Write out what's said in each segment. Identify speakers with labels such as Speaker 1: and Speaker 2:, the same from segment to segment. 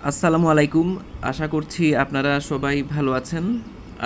Speaker 1: আসসালামু আলাইকুম। আশা করছি আপনারা সবাই ভালো আছেন।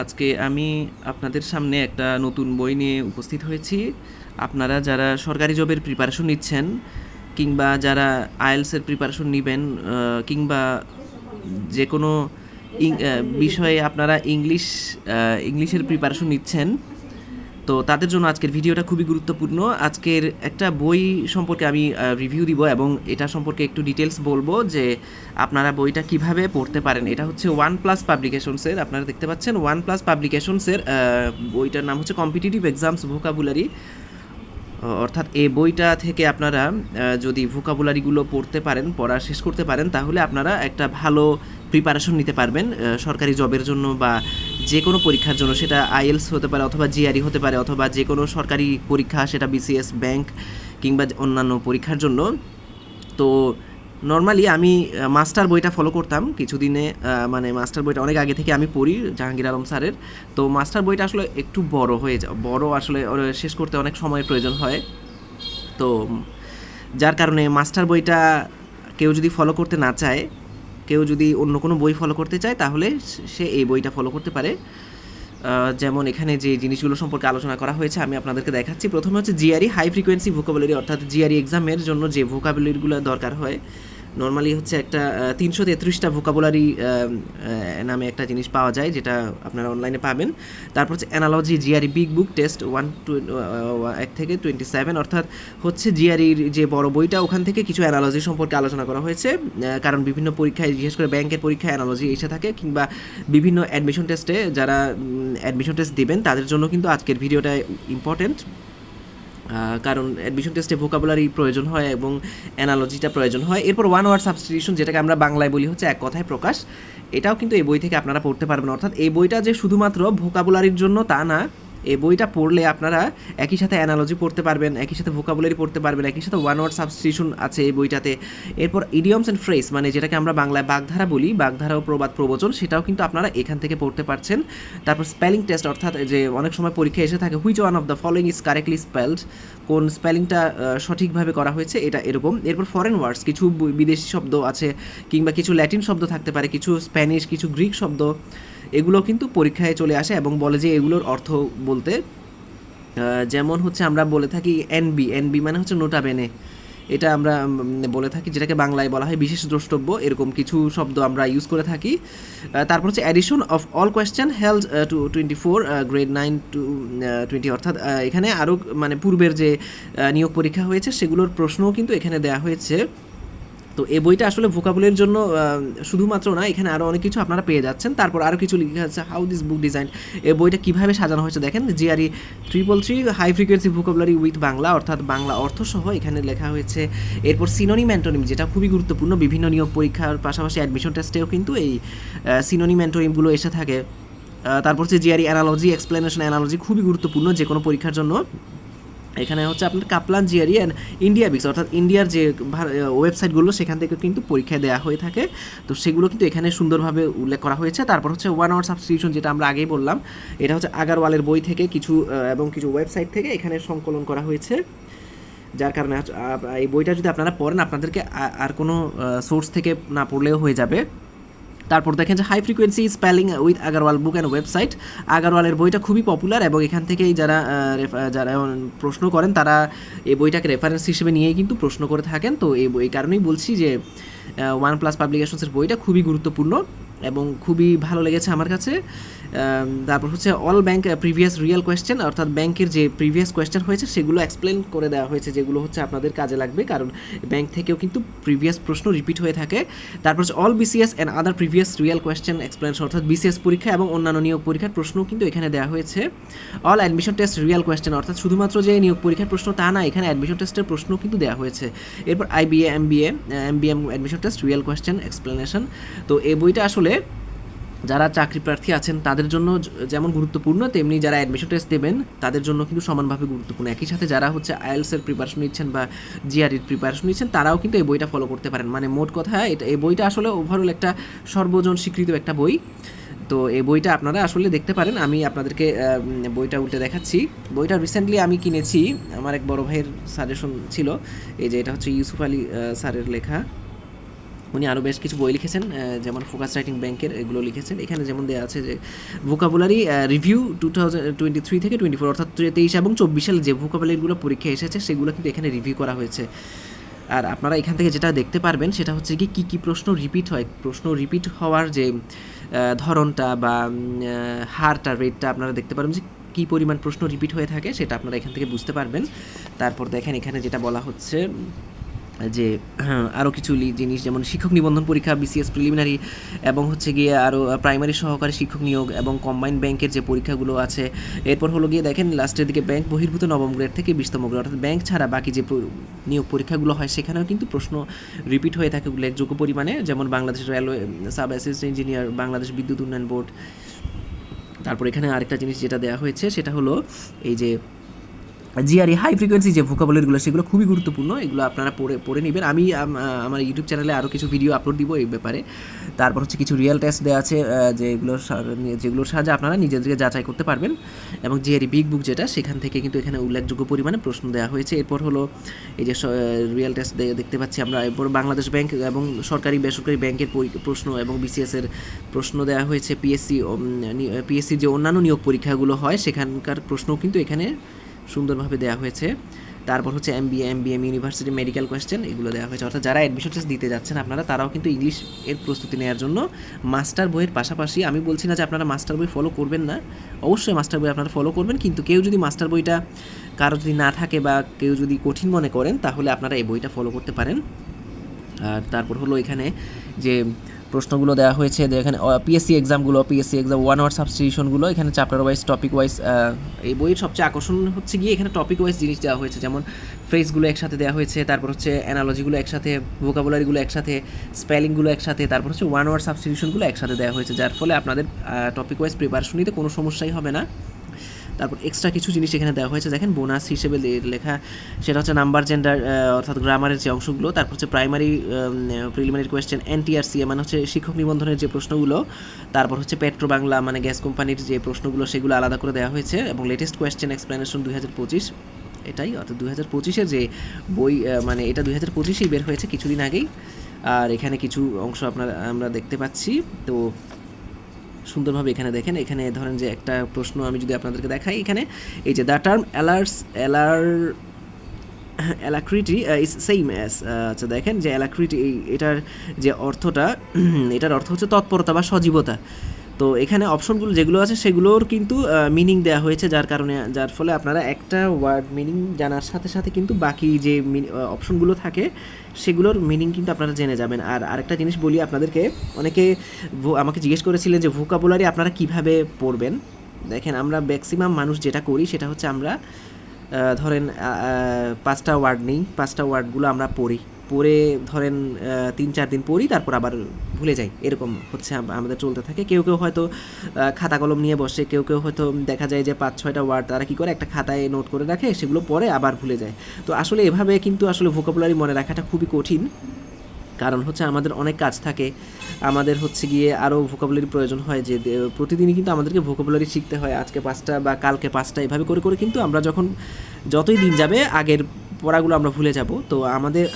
Speaker 1: আজকে আমি আপনাদের সামনে একটা নতুন বই নিয়ে উপস্থিত হয়েছি। আপনারা যারা সরকারি জবের প্রিপারেশন নিচ্ছেন কিংবা যারা আইএলটিএস এর প্রিপারেশন নিবেন কিংবা যে কোনো বিষয়ে আপনারা ইংলিশের প্রিপারেশন নিচ্ছেন, তো তাদের জন্য আজকের ভিডিওটা খুবই গুরুত্বপূর্ণ। আজকের একটা বই সম্পর্কে আমি রিভিউ দিব এবং এটা সম্পর্কে একটু ডিটেলস বলবো যে আপনারা বইটা কিভাবে পড়তে পারেন। এটা হচ্ছে ওয়ান প্লাস পাবলিকেশনসের, আপনারা দেখতে পাচ্ছেন ওয়ান প্লাস পাবলিকেশনসের বইটার নাম হচ্ছে কম্পিটিটিভ এক্সামস ভোকাবুলারি। অর্থাৎ এই বইটা থেকে আপনারা যদি ভোকাবুলারিগুলো পড়তে পারেন, পড়া শেষ করতে পারেন, তাহলে আপনারা একটা ভালো প্রিপারেশন নিতে পারবেন সরকারি জবের জন্য বা যে কোনো পরীক্ষার জন্য। সেটা আইএলস হতে পারে অথবা জিআরই হতে পারে অথবা যে কোনো সরকারি পরীক্ষা, সেটা বিসিএস, ব্যাংক কিংবা অন্যান্য পরীক্ষার জন্য। তো নর্মালি আমি মাস্টার বইটা ফলো করতাম কিছুদিনে, মানে মাস্টার বইটা অনেক আগে থেকে আমি পড়ি জাহাঙ্গীর আলম স্যারের। তো মাস্টার বইটা আসলে একটু বড় হয়ে যায়, বড় আসলে শেষ করতে অনেক সময়ের প্রয়োজন হয়। তো যার কারণে মাস্টার বইটা কেউ যদি ফলো করতে না চায়, কেউ যদি অন্য কোনো বই ফলো করতে চায়, তাহলে সে এই বইটা ফলো করতে পারে। যেমন এখানে যে জিনিসগুলো সম্পর্কে আলোচনা করা হয়েছে আমি আপনাদেরকে দেখাচ্ছি। প্রথমে হচ্ছে জিআরই হাই ফ্রিকোয়েন্সি ভোকাবুলারি, অর্থাৎ জিআরই এক্সামের জন্য যে ভোকাবুলারিগুলো দরকার হয়। নর্মালি হচ্ছে একটা 333টা ভোকাবুলারি নামে একটা জিনিস পাওয়া যায়, যেটা আপনারা অনলাইনে পাবেন। তারপর হচ্ছে অ্যানালজি জিআরই বিগ বুক টেস্ট 1 থেকে 27, অর্থাৎ হচ্ছে জিআরইর যে বড় বইটা, ওখান থেকে কিছু অ্যানালজি সম্পর্কে আলোচনা করা হয়েছে। কারণ বিভিন্ন পরীক্ষায়, বিশেষ করে ব্যাংকের পরীক্ষায় অ্যানালজি এসে থাকে, কিংবা বিভিন্ন অ্যাডমিশন টেস্টে যারা অ্যাডমিশন টেস্ট দিবেন তাদের জন্য কিন্তু আজকের ভিডিওটা ইম্পর্টেন্ট। কারণ অ্যাডমিশন টেস্টে ভোকাবুলারি প্রয়োজন হয় এবং অ্যানালজিটা প্রয়োজন হয়। এরপর ওয়ান ওয়ার্ড সাবস্টিটিউশন, যেটাকে আমরা বাংলায় বলি হচ্ছে এক কথায় প্রকাশ, এটাও কিন্তু এই বই থেকে আপনারা পড়তে পারবেন। অর্থাৎ এই বইটা যে শুধুমাত্র ভোকাবুলারির জন্য তা না, এই বইটা পড়লে আপনারা একই সাথে অ্যানালজি পড়তে পারবেন, একই সাথে ভোকাবুলারি পড়তে পারবেন, একই সাথে ওয়ান ওয়ার্ড সাবস্টিটিউশন আছে এই বইটাতে। এরপর ইডিয়মস অ্যান্ড ফ্রেজ, মানে যেটাকে আমরা বাংলায় বাগধারা বলি, বাগধারা ও প্রবাদ প্রবচন, সেটাও কিন্তু আপনারা এখান থেকে পড়তে পারছেন। তারপর স্পেলিং টেস্ট, অর্থাৎ যে অনেক সময় পরীক্ষা এসে থাকে which one of the following is correctly spelled, কোন স্পেলিংটা সঠিকভাবে করা হয়েছে, এটা এরকম। এরপর ফরেন ওয়ার্ডস, কিছু বিদেশি শব্দ আছে কিংবা কিছু ল্যাটিন শব্দ থাকতে পারে, কিছু স্প্যানিশ, কিছু গ্রিক শব্দ, এগুলো কিন্তু পরীক্ষায় চলে আসে এবং বলে যে এগুলোর অর্থ বলতে। যেমন হচ্ছে আমরা বলে থাকি এনবি, এনবি মানে হচ্ছে নোটা বেনে, এটা আমরা বলে থাকি, যেটাকে বাংলায় বলা হয় বিশেষ দ্রষ্টব্য। এরকম কিছু শব্দ আমরা ইউজ করে থাকি। তারপর হচ্ছে addition of all question held to 24 grade 9 to 20, অর্থাৎ এখানে আরও মানে পূর্বের যে নিয়োগ পরীক্ষা হয়েছে সেগুলোর প্রশ্নও কিন্তু এখানে দেওয়া হয়েছে। তো এই বইটা আসলে ভোকাবুলারির জন্য শুধুমাত্র না, এখানে আরও অনেক কিছু আপনারা পেয়ে যাচ্ছেন। তারপর আরও কিছু লেখা আছে হাউ দিস বুক ডিজাইন, এই বইটা কীভাবে সাজানো হয়েছে দেখেন। GRE 333 high frequency vocabulary with Bangla, অর্থাৎ বাংলা অর্থসহ এখানে লেখা হয়েছে। এরপর সিনোনিম অ্যান্টোনিম, যেটা খুবই গুরুত্বপূর্ণ, বিভিন্ন নিয়োগ পরীক্ষার পাশাপাশি অ্যাডমিশন টেস্টেও কিন্তু এই সিনোনিম অ্যান্টোনিমগুলো এসে থাকে। তারপর হচ্ছে জিআরই অ্যানালজি, এক্সপ্লেনেশন অ্যানালজি খুবই গুরুত্বপূর্ণ যে কোনো পরীক্ষার জন্য। এখানে হচ্ছে আপনার কাপলান জিআরই অ্যান্ড ইন্ডিয়া বিক্স, অর্থাৎ ইন্ডিয়ার যে ওয়েবসাইটগুলো সেখান থেকে কিন্তু পরীক্ষায় দেওয়া হয়ে থাকে, তো সেগুলো কিন্তু এখানে সুন্দরভাবে উল্লেখ করা হয়েছে। তারপর হচ্ছে ওয়ান আওয়ার সাবস্টিটিউশন, যেটা আমরা আগেই বললাম, এটা হচ্ছে আগারওয়ালের বই থেকে কিছু এবং কিছু ওয়েবসাইট থেকে এখানে সংকলন করা হয়েছে। যার কারণে এই বইটা যদি আপনারা পড়েন, আপনাদেরকে আর কোনো সোর্স থেকে না পড়লেও হয়ে যাবে। তারপর দেখেন যে high frequency spelling with Agarwal book and website, আগারওয়ালের বইটা খুবই পপুলার এবং এখান থেকেই যারা যারা প্রশ্ন করেন তারা এই বইটাকে রেফারেন্স হিসেবে নিয়েই কিন্তু প্রশ্ন করে থাকেন। তো এই কারণেই বলছি যে ওয়ান প্লাস পাবলিকেশনসের বইটা খুবই গুরুত্বপূর্ণ এবং খুবই ভালো লেগেছে আমার কাছে। তারপর হচ্ছে all bank previous real question, অর্থাৎ ব্যাংকের যে প্রিভিয়াস কোয়েশ্চেন হয়েছে সেগুলো এক্সপ্লেন করে দেওয়া হয়েছে, যেগুলো হচ্ছে আপনাদের কাজে লাগবে, কারণ ব্যাংক থেকেও কিন্তু প্রিভিয়াস প্রশ্ন রিপিট হয়ে থাকে। তারপর হচ্ছে all BCS and other previous real question explanation, অর্থাৎ বিসিএস পরীক্ষা এবং অন্যান্য নিয়োগ পরীক্ষার প্রশ্নও কিন্তু এখানে দেওয়া হয়েছে। All admission test real question, অর্থাৎ শুধুমাত্র যে নিয়োগ পরীক্ষার প্রশ্ন তা না, এখানে অ্যাডমিশন টেস্টের প্রশ্নও কিন্তু দেওয়া হয়েছে। এরপর IBA, MBM admission test real question explanation. তো এই বইটা আসলে যারা চাকরি প্রার্থী আছেন তাদের জন্য যেমন গুরুত্বপূর্ণ, তেমনি যারা অ্যাডমিশন টেস্ট দেবেন তাদের জন্য কিন্তু সমানভাবে গুরুত্বপূর্ণ। একই সাথে যারা হচ্ছে আইএলটিএস প্রিপারেশন নিচ্ছেন বা জিআরইর প্রিপারেশন নিচ্ছেন, তারাও কিন্তু এই বইটা ফলো করতে পারেন। মানে মোট কথা এই বইটা আসলে ওভারঅল একটা সর্বজন স্বীকৃত একটা বই। তো এই বইটা আপনারা আসলে দেখতে পারেন। আমি আপনাদেরকে বইটা উল্টে দেখাচ্ছি। বইটা রিসেন্টলি আমি কিনেছি, আমার এক বড় ভাইয়ের সাজেশন ছিল। এই যে এটা হচ্ছে ইউসুফ আলী স্যারের লেখা। উনি আরও বেশ কিছু বই লিখেছেন, যেমন ফোকাস রাইটিং ব্যাংকের এগুলো লিখেছেন। এখানে যেমন দেওয়া আছে যে ভোকাবুলারি রিভিউ 2023 থেকে 24, অর্থাৎ 23 এবং 24 সালে যে ভোকাবুলারিগুলো পরীক্ষা এসেছে সেগুলো কিন্তু এখানে রিভিউ করা হয়েছে। আর আপনারা এখান থেকে যেটা দেখতে পারবেন সেটা হচ্ছে কি কী কী প্রশ্ন রিপিট হয়, প্রশ্ন রিপিট হওয়ার যে ধরনটা বা হারটা, রেটটা আপনারা দেখতে পারবেন যে কী পরিমাণ প্রশ্ন রিপিট হয়ে থাকে, সেটা আপনারা এখান থেকে বুঝতে পারবেন। তারপর দেখেন এখানে যেটা বলা হচ্ছে যে আরও কিছু জিনিস, যেমন শিক্ষক নিবন্ধন পরীক্ষা, বিসিএস প্রিলিমিনারি এবং হচ্ছে গিয়ে আরও প্রাইমারি সহকারী শিক্ষক নিয়োগ এবং কম্বাইন্ড ব্যাংকের যে পরীক্ষাগুলো আছে। এরপর হলো গিয়ে দেখেন লাস্টের দিকে ব্যাংক বহির্ভূত নবম গ্রেড থেকে 20তম গ্রেড, অর্থাৎ ব্যাংক ছাড়া বাকি যে নিয়োগ পরীক্ষাগুলো হয় সেখানেও কিন্তু প্রশ্ন রিপিট হয়ে থাকে উল্লেখযোগ্য পরিমাণে, যেমন Bangladesh railway sub assistant engineer, Bangladesh বিদ্যুৎ উন্নয়ন বোর্ড। তারপর এখানে আরেকটা জিনিস যেটা দেওয়া হয়েছে সেটা হলো এই যে জিআরই হাই ফ্রিকোয়েন্সি যে ভোকাবুলারিগুলো সেগুলো খুবই গুরুত্বপূর্ণ, এগুলো আপনারা পড়ে নেবেন। আমি আমার ইউটিউব চ্যানেলে আরও কিছু ভিডিও আপলোড দিব এই ব্যাপারে। তারপর হচ্ছে কিছু রিয়েল টেস্ট দেওয়া আছে যেগুলোর সাহায্যে আপনারা নিজেদেরকে যাচাই করতে পারবেন, এবং জিআরই বিগ বুক যেটা, সেখান থেকে কিন্তু এখানে উল্লেখযোগ্য পরিমাণে প্রশ্ন দেওয়া হয়েছে। এরপর হলো এই যে রিয়েল টেস্ট দেখতে পাচ্ছি আমরা। এরপর বাংলাদেশ ব্যাংক এবং সরকারি বেসরকারি ব্যাংকের প্রশ্ন এবং বিসিএসের প্রশ্ন দেওয়া হয়েছে। পিএসসি যে অন্যান্য নিয়োগ পরীক্ষাগুলো হয় সেখানকার প্রশ্নও কিন্তু এখানে সুন্দরভাবে দেওয়া হয়েছে। তারপর হচ্ছে এমবিএম ইউনিভার্সিটি মেডিকেল কোয়েশ্চেন এগুলো দেওয়া হয়েছে। অর্থাৎ যারা অ্যাডমিশন টেস্ট দিতে যাচ্ছেন আপনারা, তারাও কিন্তু ইংলিশ এর প্রস্তুতি নেওয়ার জন্য মাস্টার বইয়ের পাশাপাশি, আমি বলছি না যে আপনারা মাস্টার বই ফলো করবেন না, অবশ্যই মাস্টার বই আপনারা ফলো করবেন, কিন্তু কেউ যদি মাস্টার বইটা কারো যদি না থাকে বা কেউ যদি কঠিন মনে করেন তাহলে আপনারা এই বইটা ফলো করতে পারেন। আর তারপর হলো এখানে যে প্রশ্নগুলো দেওয়া হয়েছে, এখানে পিএসসি এক্সাম 1 আওয়ার সাবস্টিটিউশনগুলো এখানে চ্যাপ্টার ওয়াইজ, টপিক ওয়াইজ। এই বইয়ের সবচেয়ে আকর্ষণ হচ্ছে গিয়ে এখানে টপিক ওয়াইজ জিনিস দেওয়া হয়েছে, যেমন ফ্রেজগুলো একসাথে দেওয়া হয়েছে, তারপর হচ্ছে অ্যানালজিগুলো একসাথে, ভোকাবুলারিগুলো একসাথে, স্পেলিংগুলো একসাথে, তারপর হচ্ছে 1 আওয়ার সাবস্টিটিউশনগুলো একসাথে দেওয়া হয়েছে, যার ফলে আপনাদের টপিক ওয়াইজ প্রিপারেশন নিতে কোনো সমস্যাই হবে না। তারপর এক্সট্রা কিছু জিনিস এখানে দেওয়া হয়েছে, দেখেন বোনাস হিসেবে লেখা, সেটা হচ্ছে নাম্বার, জেন্ডার, অর্থাৎ গ্রামারের যে অংশগুলো। তারপর হচ্ছে প্রাইমারি প্রিলিমিনারি কোয়েশ্চেন, এনটিআরসি মানে হচ্ছে শিক্ষক নিবন্ধনের যে প্রশ্নগুলো। তারপর হচ্ছে পেট্রো বাংলা মানে গ্যাস কোম্পানির যে প্রশ্নগুলো সেগুলো আলাদা করে দেওয়া হয়েছে, এবং লেটেস্ট কোয়েশ্চেন এক্সপ্লেনেশন 2025, এটাই অর্থাৎ 2025-এর যে বই, মানে এটা 2025-এই বের হয়েছে কিছুদিন আগেই। আর এখানে কিছু অংশ আমরা দেখতে পাচ্ছি। তো সুন্দরভাবে এখানে দেখেন, এখানে ধরেন যে একটা প্রশ্ন আমি যদি আপনাদেরকে দেখাই, এখানে এই যে the term alacrity is same as, আচ্ছা দেখেন যে অ্যালাক্রিটি এটার যে অর্থটা, এটার অর্থ হচ্ছে তৎপরতা বা সজীবতা। তো এখানে অপশনগুলো যেগুলো আছে সেগুলোর কিন্তু মিনিং দেওয়া হয়েছে, যার ফলে আপনারা একটা ওয়ার্ড মিনিং জানার সাথে সাথে কিন্তু বাকি যে অপশনগুলো থাকে সেগুলোর মিনিং কিন্তু আপনারা জেনে যাবেন। আর আরেকটা জিনিস বলি আপনাদেরকে, অনেকে আমাকে জিজ্ঞেস করেছিলেন যে ভোকাবুলারি আপনারা কিভাবে পড়বেন। দেখেন আমরা ম্যাক্সিমাম মানুষ যেটা করি সেটা হচ্ছে আমরা ধরেন 5টা ওয়ার্ড নেই, 5টা ওয়ার্ডগুলো আমরা পড়ে ধরেন 3-4 দিন পড়ি, তারপর আবার ভুলে যাই, এরকম হচ্ছে আমাদের চলতে থাকে। কেউ কেউ হয়তো খাতা কলম নিয়ে বসে, কেউ কেউ হয়তো দেখা যায় যে 5-6টা ওয়ার্ড তারা কী করে একটা খাতায় নোট করে রাখে, সেগুলো পরে আবার ভুলে যায়। তো আসলে এভাবে কিন্তু আসলে ভোকাবুলারি মনে রাখাটা খুবই কঠিন, কারণ হচ্ছে আমাদের অনেক কাজ থাকে, আমাদের হচ্ছে গিয়ে আরও ভোকাবুলারি প্রয়োজন হয়, যে প্রতিদিনই কিন্তু আমাদেরকে ভোকাবুলারি শিখতে হয়। আজকে 5টা বা কালকে 5টা এভাবে করে করে কিন্তু আমরা যতই দিন যাবে আগের পড়াগুলো আমরা ভুলে যাব। তো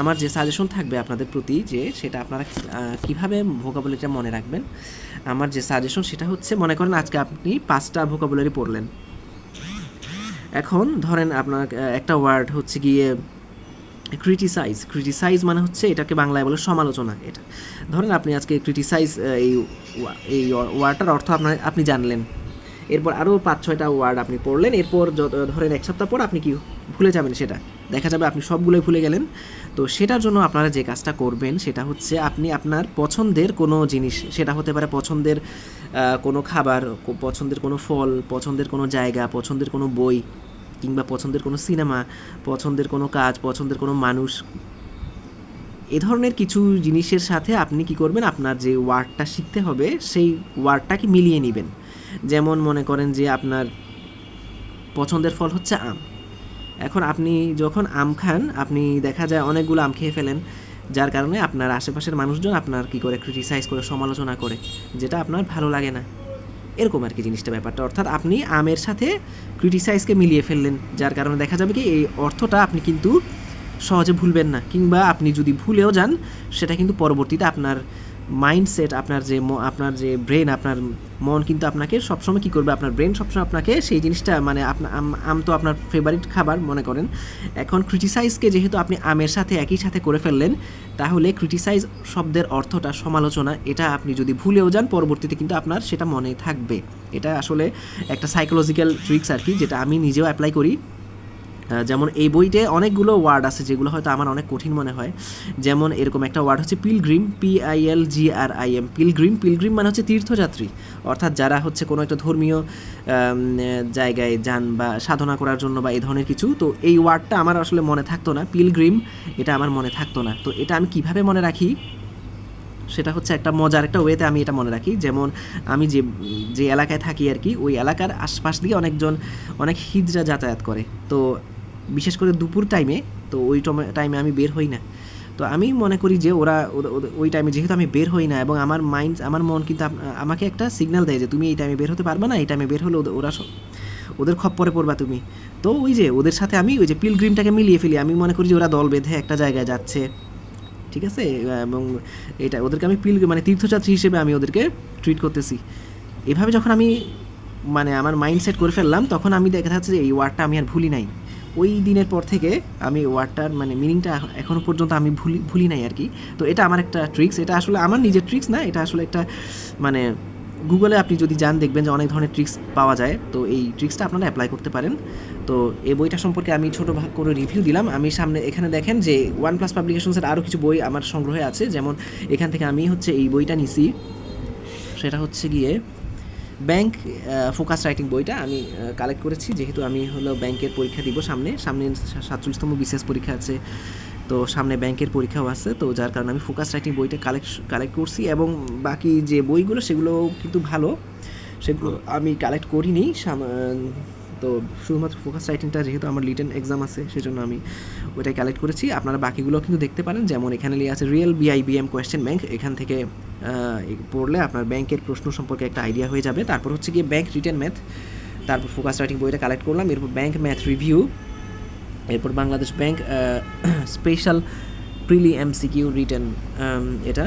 Speaker 1: আমার যে সাজেশন থাকবে আপনাদের প্রতি, যে সেটা আপনারা কীভাবে ভোকাবুলারিটা মনে রাখবেন, আমার যে সাজেশন সেটা হচ্ছে, মনে করেন আজকে আপনি 5টা ভোকাবুলারি পড়লেন, এখন ধরেন আপনার একটা ওয়ার্ড হচ্ছে গিয়ে ক্রিটিসাইজ মানে হচ্ছে এটাকে বাংলায় বলে সমালোচনা। এটা ধরেন আপনি আজকে ক্রিটিসাইজ এই ওয়ার্ডটার অর্থ আপনি জানলেন, এরপর আরও 5-6টা ওয়ার্ড আপনি পড়লেন, এরপর ধরেন 1 সপ্তাহ পর আপনি কি ভুলে যাবেন, সেটা দেখা যাবে আপনি সবগুলোই ভুলে গেলেন। তো সেটার জন্য আপনারা যে কাজটা করবেন সেটা হচ্ছে, আপনি আপনার পছন্দের কোনো জিনিস, সেটা হতে পারে পছন্দের কোনো খাবার, পছন্দের কোনো ফল, পছন্দের কোনো জায়গা, পছন্দের কোনো বই, কিংবা পছন্দের কোনো সিনেমা, পছন্দের কোনো কাজ, পছন্দের কোনো মানুষ, এ ধরনের কিছু জিনিসের সাথে আপনি কি করবেন, আপনার যে ওয়ার্ডটা শিখতে হবে সেই ওয়ার্ডটাকে মিলিয়ে নেবেন। যেমন মনে করেন যে আপনার পছন্দের ফল হচ্ছে আম, এখন আপনি যখন আম খান, আপনি দেখা যায় অনেকগুলো আম খেয়ে ফেলেন, যার কারণে আপনার আশেপাশের মানুষজন আপনার কি করে, ক্রিটিসাইজ করে, সমালোচনা করে, যেটা আপনার ভালো লাগে না, এরকম আর কি জিনিসটা, ব্যাপারটা। অর্থাৎ আপনি আমের সাথে ক্রিটিসাইজকে মিলিয়ে ফেললেন, যার কারণে দেখা যাবে কি এই অর্থটা আপনি কিন্তু সহজে ভুলবেন না, কিংবা আপনি যদি ভুলেও যান সেটা কিন্তু পরবর্তীতে আপনার মাইন্ডসেট, আপনার যে ব্রেন, আপনার মন কিন্তু আপনাকে সবসময় কী করবে, আপনার ব্রেন সবসময় আপনাকে সেই জিনিসটা, মানে আম তো আপনার ফেভারিট খাবার মনে করেন, এখন ক্রিটিসাইজকে যেহেতু আপনি আমের সাথে একই সাথে করে ফেললেন, তাহলে ক্রিটিসাইজ শব্দের অর্থটা সমালোচনা, এটা আপনি যদি ভুলেও যান পরবর্তীতে কিন্তু আপনার সেটা মনে থাকবে। এটা আসলে একটা সাইকোলজিক্যাল ট্রিক্স আর কি, যেটা আমি নিজেও অ্যাপ্লাই করি। যেমন এই বইতে অনেকগুলো ওয়ার্ড আছে যেগুলো হয়তো আমার অনেক কঠিন মনে হয়। যেমন এরকম একটা ওয়ার্ড হচ্ছে পিলগ্রিম, PILGRIM, পিলগ্রিম মানে হচ্ছে তীর্থযাত্রী, অর্থাৎ যারা হচ্ছে কোনো একটা ধর্মীয় জায়গায় যান বা সাধনা করার জন্য বা এই ধরনের কিছু। তো এই ওয়ার্ডটা আমার আসলে মনে থাকতো না, পিলগ্রিম, এটা আমার মনে থাকতো না। তো এটা আমি কিভাবে মনে রাখি, সেটা হচ্ছে একটা মজার একটা ওয়েতে আমি এটা মনে রাখি। যেমন আমি যে এলাকায় থাকি আর কি, ওই এলাকার আশপাশ দিয়ে অনেক হিজড়া যাতায়াত করে, তো বিশেষ করে দুপুর টাইমে, তো ওই টাইমে আমি বের হই না। তো আমি মনে করি যে ওই টাইমে যেহেতু আমি বের হই না, এবং আমার মন কিন্তু আমাকে একটা সিগন্যাল দেয় যে তুমি এই টাইমে বের হতে পারবে না, এই টাইমে বের হলে ওদের খপ্পরে পড়বা তুমি। তো ওই যে ওদের সাথে আমি ওই যে পিলগ্রিমটাকে মিলিয়ে ফেলি, আমি মনে করি যে ওরা দল বেঁধে একটা জায়গায় যাচ্ছে, ঠিক আছে, এবং এটা ওদেরকে আমি মানে তীর্থযাত্রী হিসেবে আমি ওদেরকে ট্রিট করতেছি। এভাবে যখন আমি মানে আমার মাইন্ডসেট করে ফেললাম, তখন আমি দেখা যাচ্ছে যে এই ওয়ার্ডটা আমি আর ভুলি নাই। ওই দিনের পর থেকে আমি ওয়ার্ডটার মানে মিনিংটা এখনও পর্যন্ত আমি ভুলি নাই আর কি। তো এটা আমার একটা ট্রিক্স, এটা আসলে আমার নিজের ট্রিক্স না, এটা আসলে একটা মানে গুগলে আপনি যদি যান দেখবেন যে অনেক ধরনের ট্রিক্স পাওয়া যায়। তো এই ট্রিক্সটা আপনারা অ্যাপ্লাই করতে পারেন। তো এই বইটা সম্পর্কে আমি ছোটো ভাগ করে রিভিউ দিলাম। আমি সামনে এখানে দেখেন যে OnePlus পাবলিকেশনসের আরও কিছু বই আমার সংগ্রহে আছে। যেমন এখান থেকে আমি হচ্ছে এই বইটা নিছি, সেটা হচ্ছে গিয়ে ব্যাংক ফোকাস রাইটিং বইটা আমি কালেক্ট করেছি, যেহেতু আমি হলো ব্যাংকের পরীক্ষা দিব সামনে 47তম বিসিএস পরীক্ষা আছে, তো সামনে ব্যাংকের পরীক্ষাও আছে। তো যার কারণে আমি ফোকাস রাইটিং বইটা কালেক্ট করছি, এবং বাকি যে বইগুলো সেগুলো কিন্তু ভালো, সেগুলো আমি কালেক্ট করিনি। তো শুধুমাত্র ফোকাস রাইটিংটা যেহেতু আমার রিটেন এক্সাম আছে, সেজন্য আমি ওইটাই কালেক্ট করেছি। আপনারা বাকিগুলো কিন্তু দেখতে পারেন, যেমন এখানে লিখে আছে রিয়েল BIBM কোয়েশ্চেন ব্যাংক, এখান থেকে পড়লে আপনার ব্যাংকের প্রশ্ন সম্পর্কে একটা আইডিয়া হয়ে যাবে। তারপর হচ্ছে গিয়ে ব্যাংক রিটেন ম্যাথ, তারপর ফোকাস রাইটিং বইটা কালেক্ট করলাম, এরপর ব্যাংক ম্যাথ রিভিউ, এরপর বাংলাদেশ ব্যাংক স্পেশাল প্রিলি MCQ রিটেন এটা,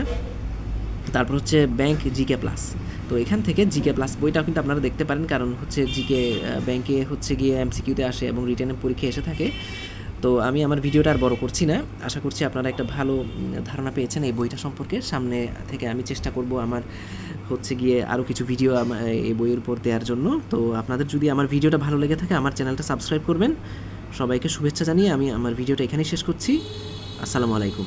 Speaker 1: তারপর হচ্ছে ব্যাংক GK প্লাস। তো এখান থেকে GK প্লাস বইটাও কিন্তু আপনারা দেখতে পারেন, কারণ হচ্ছে GK ব্যাংকে হচ্ছে গিয়ে MCQতে আসে এবং রিটেনের পরীক্ষা এসে থাকে। তো আমি আমার ভিডিওটা আর বড় করছি না, আশা করছি আপনারা একটা ভালো ধারণা পেয়েছেন এই বইটা সম্পর্কে। সামনে থেকে আমি চেষ্টা করব আমার হচ্ছে গিয়ে আরও কিছু ভিডিও এই বইয়ের উপর দেওয়ার জন্য। তো আপনাদের যদি আমার ভিডিওটা ভালো লেগে থাকে আমার চ্যানেলটা সাবস্ক্রাইব করবেন। সবাইকে শুভেচ্ছা জানিয়ে আমি আমার ভিডিওটা এখানেই শেষ করছি। আসসালামু আলাইকুম।